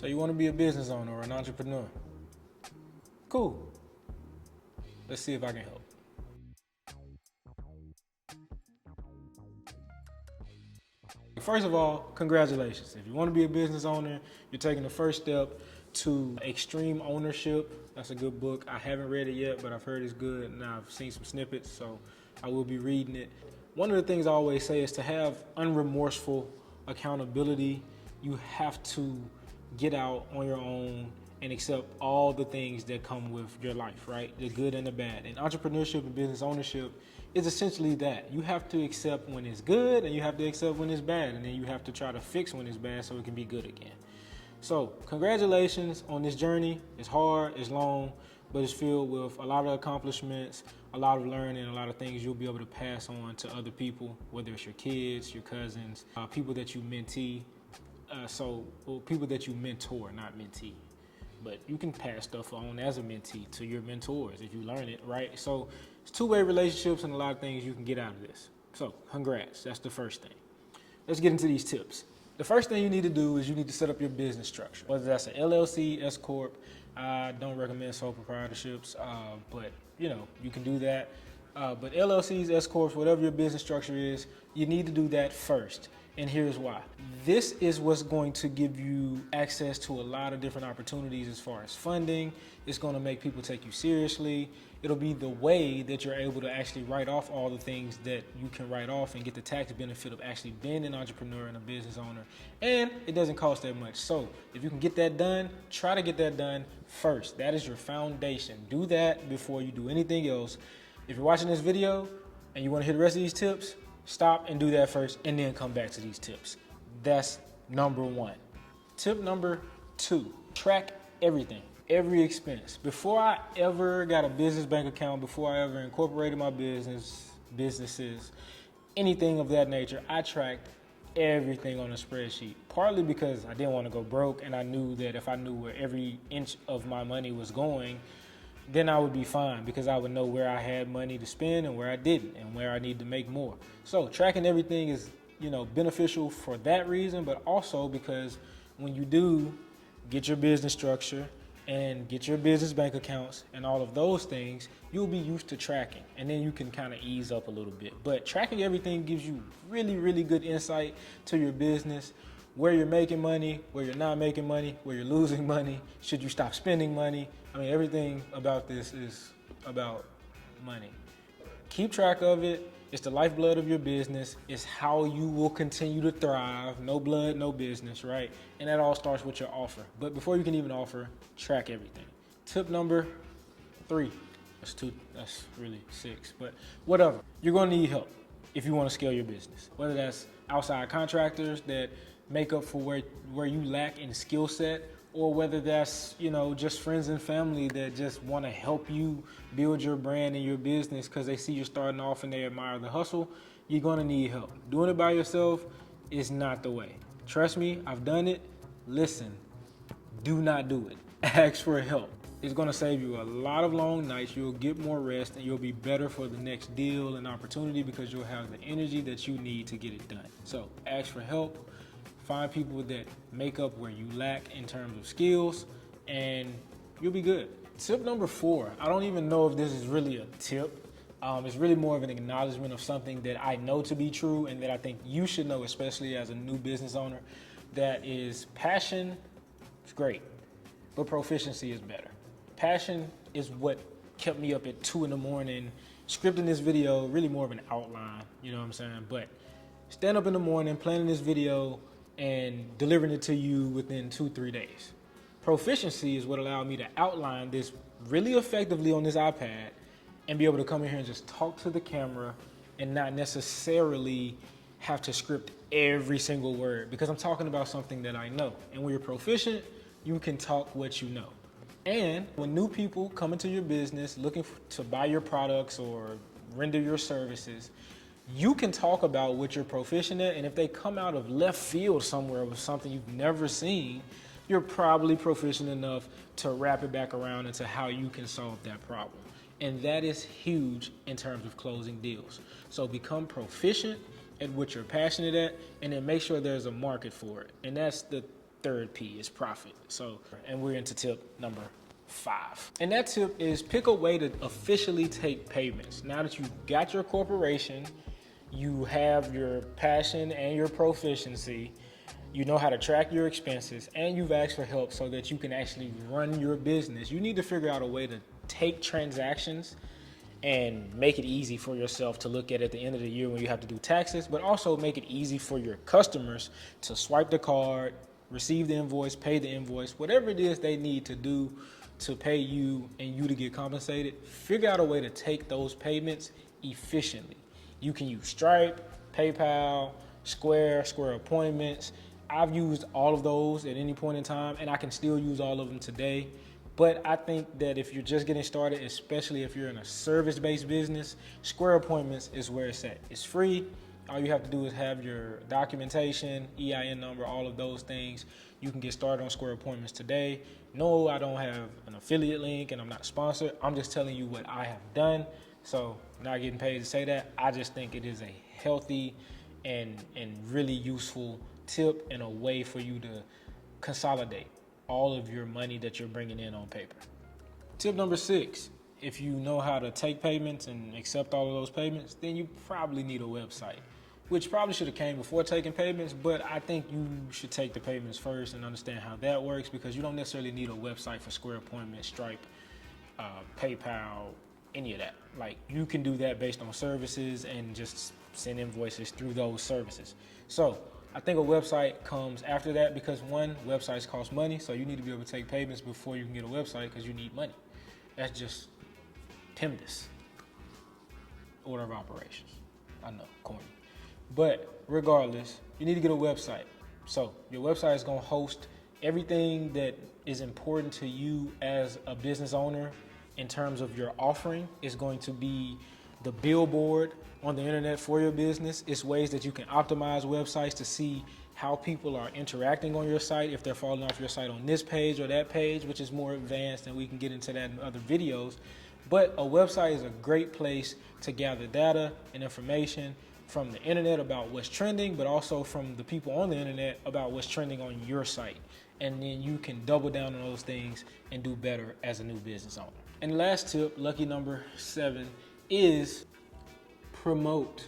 So you want to be a business owner or an entrepreneur? Cool. Let's see if I can help. First of all, congratulations. If you want to be a business owner, you're taking the first step to extreme ownership. That's a good book. I haven't read it yet, but I've heard it's good and I've seen some snippets, so I will be reading it. One of the things I always say is to have unremorseful accountability. You have to get out on your own and accept all the things that come with your life, right? The good and the bad. And entrepreneurship and business ownership is essentially that. You have to accept when it's good and you have to accept when it's bad. And then you have to try to fix when it's bad so it can be good again. So congratulations on this journey. It's hard, it's long, but it's filled with a lot of accomplishments, a lot of learning, a lot of things you'll be able to pass on to other people, whether it's your kids, your cousins, people that you mentee. People that you mentor, not mentee. But you can pass stuff on as a mentee to your mentors if you learn it, right? So it's two-way relationships and a lot of things you can get out of this. So congrats, that's the first thing. Let's get into these tips. The first thing you need to do is you need to set up your business structure. Whether that's an LLC, S Corp, I don't recommend sole proprietorships, but you can do that. But LLCs, S Corps, whatever your business structure is, you need to do that first. And here's why. This is what's going to give you access to a lot of different opportunities as far as funding. It's going to make people take you seriously. It'll be the way that you're able to actually write off all the things that you can write off and get the tax benefit of actually being an entrepreneur and a business owner. And it doesn't cost that much. So if you can get that done, try to get that done first. That is your foundation. Do that before you do anything else. If you're watching this video and you want to hear the rest of these tips, stop and do that first and then come back to these tips. That's number one. Tip number two, track everything, every expense. Before I ever got a business bank account, before I ever incorporated my businesses, anything of that nature, I tracked everything on a spreadsheet. Partly because I didn't want to go broke and I knew that if I knew where every inch of my money was going, then I would be fine because I would know where I had money to spend and where I didn't and where I need to make more. So tracking everything is, beneficial for that reason, but also because when you do get your business structure and get your business bank accounts and all of those things, you'll be used to tracking and then you can kind of ease up a little bit. But tracking everything gives you really, really good insight to your business, where you're making money, where you're not making money, where you're losing money, should you stop spending money. I mean, everything about this is about money. Keep track of it. It's the lifeblood of your business. It's how you will continue to thrive. No blood, no business, right? And that all starts with your offer. But before you can even offer, track everything. Tip number 3. That's 2, that's really 6, but whatever. You're gonna need help if you wanna scale your business. Whether that's outside contractors that make up for where you lack in skill set, or whether that's, just friends and family that just want to help you build your brand and your business because they see you starting off and they admire the hustle, you're going to need help. Doing it by yourself is not the way. Trust me, I've done it. Listen, do not do it. Ask for help. It's going to save you a lot of long nights. You'll get more rest and you'll be better for the next deal and opportunity because you'll have the energy that you need to get it done. So ask for help. Find people that make up where you lack in terms of skills, and you'll be good. Tip number 4, I don't even know if this is really a tip. It's really more of an acknowledgement of something that I know to be true and that I think you should know, especially as a new business owner. That is, passion is great, but proficiency is better. Passion is what kept me up at 2 in the morning, scripting this video, really more of an outline, you know what I'm saying? But stand up in the morning, planning this video, and delivering it to you within 2-3 days. Proficiency is what allowed me to outline this really effectively on this iPad and be able to come in here and just talk to the camera and not necessarily have to script every single word because I'm talking about something that I know. And when you're proficient, you can talk what you know. And when new people come into your business looking to buy your products or render your services, you can talk about what you're proficient at, and if they come out of left field somewhere with something you've never seen, you're probably proficient enough to wrap it back around into how you can solve that problem. And that is huge in terms of closing deals. So become proficient at what you're passionate at, and then make sure there's a market for it. And that's the third P is profit. So, and we're into tip number 5. And that tip is pick a way to officially take payments. Now that you got your corporation, you have your passion and your proficiency, you know how to track your expenses, and you've asked for help so that you can actually run your business. You need to figure out a way to take transactions and make it easy for yourself to look at the end of the year when you have to do taxes, but also make it easy for your customers to swipe the card, receive the invoice, pay the invoice, whatever it is they need to do to pay you and you to get compensated. Figure out a way to take those payments efficiently. You can use Stripe, PayPal, Square appointments. I've used all of those at any point in time, and I can still use all of them today. But I think that if you're just getting started, especially if you're in a service-based business, Square appointments is where it's at. It's free. All you have to do is have your documentation, EIN number, all of those things. You can get started on Square appointments today. No, I don't have an affiliate link and I'm not sponsored. I'm just telling you what I have done. So not getting paid to say that. I just think it is a healthy and really useful tip and a way for you to consolidate all of your money that you're bringing in on paper. Tip number 6, if you know how to take payments and accept all of those payments, then you probably need a website, which probably should have came before taking payments, but I think you should take the payments first and understand how that works, because you don't necessarily need a website for Square appointments, Stripe, PayPal, any of that. Like, you can do that based on services and just send invoices through those services. So I think a website comes after that, because one, websites cost money, so you need to be able to take payments before you can get a website because you need money. That's just PEMDAS, order of operations. I know, corny. But regardless, you need to get a website. So your website is going to host everything that is important to you as a business owner in terms of your offering. It's going to be the billboard on the internet for your business. It's ways that you can optimize websites to see how people are interacting on your site, if they're falling off your site on this page or that page, which is more advanced, and we can get into that in other videos. But a website is a great place to gather data and information from the internet about what's trending, but also from the people on the internet about what's trending on your site. And then you can double down on those things and do better as a new business owner. And the last tip, lucky number 7, is promote.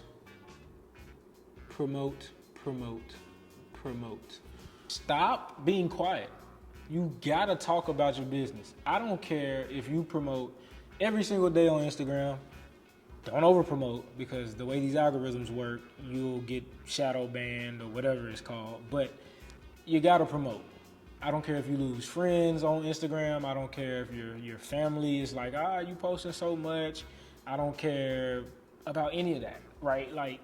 Stop being quiet. You gotta talk about your business. I don't care if you promote every single day on Instagram. Don't over promote, because the way these algorithms work, you'll get shadow banned or whatever it's called, but you gotta promote. I don't care if you lose friends on Instagram. I don't care if your family is like, you posting so much. I don't care about any of that, right? Like,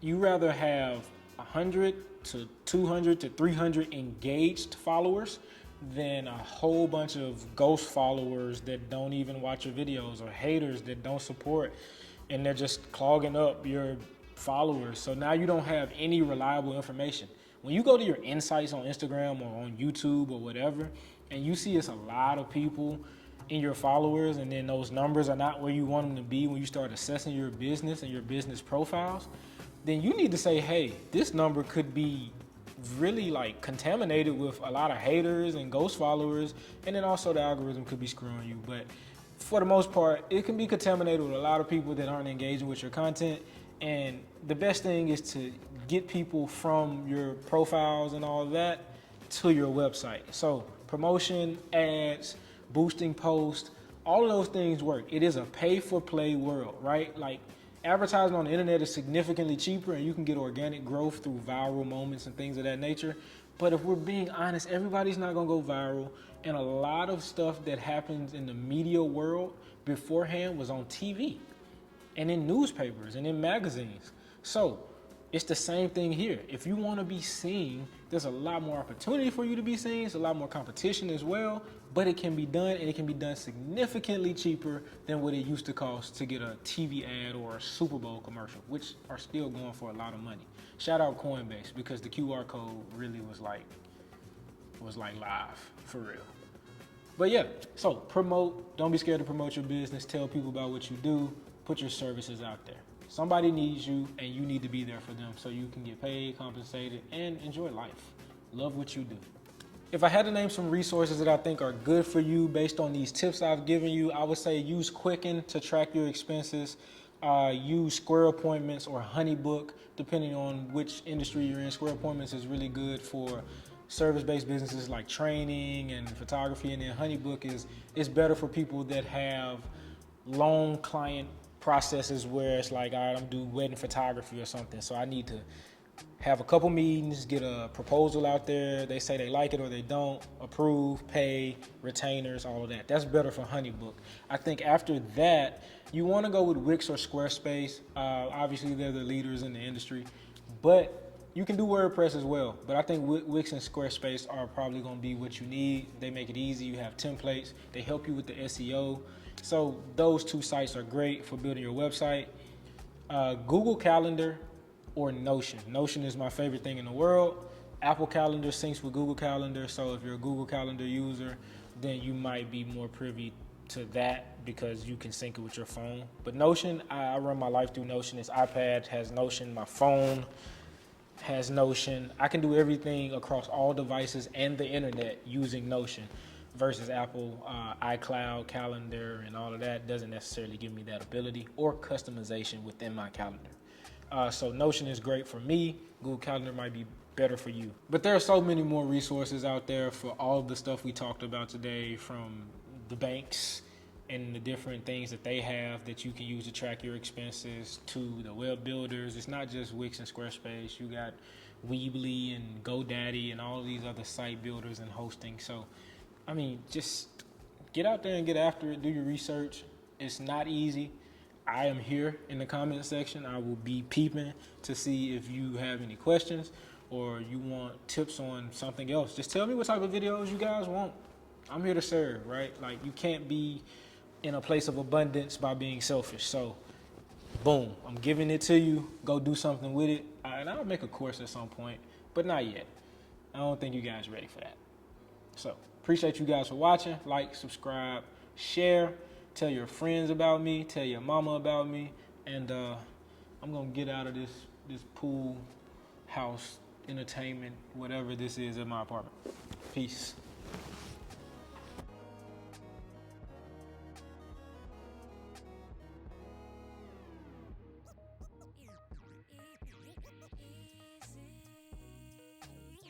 you rather have 100 to 200 to 300 engaged followers than a whole bunch of ghost followers that don't even watch your videos, or haters that don't support, and they're just clogging up your followers. So now you don't have any reliable information. When you go to your insights on Instagram or on YouTube or whatever, and you see it's a lot of people in your followers, and then those numbers are not where you want them to be when you start assessing your business and your business profiles, then you need to say, hey, this number could be really like contaminated with a lot of haters and ghost followers, and then also the algorithm could be screwing you. But for the most part, it can be contaminated with a lot of people that aren't engaging with your content. And the best thing is to get people from your profiles and all of that to your website. So promotion, ads, boosting posts, all of those things work. It is a pay-for-play world, right? Like, advertising on the internet is significantly cheaper, and you can get organic growth through viral moments and things of that nature. But if we're being honest, everybody's not gonna go viral, and a lot of stuff that happens in the media world beforehand was on TV and in newspapers and in magazines. So it's the same thing here. If you want to be seen, there's a lot more opportunity for you to be seen. It's a lot more competition as well, but it can be done, and it can be done significantly cheaper than what it used to cost to get a TV ad or a Super Bowl commercial, which are still going for a lot of money. Shout out Coinbase, because the QR code really was like live, for real. But yeah, so promote. Don't be scared to promote your business. Tell people about what you do. Put your services out there. Somebody needs you, and you need to be there for them so you can get paid, compensated, and enjoy life. Love what you do. if I had to name some resources that I think are good for you based on these tips I've given you, I would say use Quicken to track your expenses. Use Square Appointments or HoneyBook, depending on which industry you're in. Square Appointments is really good for service-based businesses like training and photography, and then HoneyBook is better for people that have long client processes where it's like, all right, I'm doing wedding photography or something, so I need to have a couple meetings, get a proposal out there. They say they like it or they don't, approve, pay, retainers, all of that. That's better for HoneyBook. I think after that, you want to go with Wix or Squarespace. Obviously, they're the leaders in the industry, but you can do WordPress as well. But I think Wix and Squarespace are probably going to be what you need. They make it easy. You have templates. They help you with the SEO. So those two sites are great for building your website. Google Calendar or Notion. Notion is my favorite thing in the world. Apple Calendar syncs with Google Calendar, so if you're a Google Calendar user, then you might be more privy to that because you can sync it with your phone. But Notion, I run my life through Notion. This iPad has Notion, my phone has Notion. I can do everything across all devices and the internet using Notion versus Apple iCloud, Calendar, and all of that doesn't necessarily give me that ability or customization within my calendar. So Notion is great for me. Google Calendar might be better for you. But there are so many more resources out there for all of the stuff we talked about today, from the banks and the different things that they have that you can use to track your expenses, to the web builders. It's not just Wix and Squarespace. You got Weebly and GoDaddy and all these other site builders and hosting. So, I mean, just get out there and get after it. Do your research. It's not easy. I am here in the comment section. I will be peeping to see if you have any questions or you want tips on something else. Just tell me what type of videos you guys want. I'm here to serve, right? Like, you can't be in a place of abundance by being selfish. So, boom, I'm giving it to you. Go do something with it. And I'll make a course at some point, but not yet. I don't think you guys are ready for that. So, appreciate you guys for watching. Like, subscribe, share. Tell your friends about me, tell your mama about me, and I'm gonna get out of this pool house entertainment, whatever this is, in my apartment. Peace.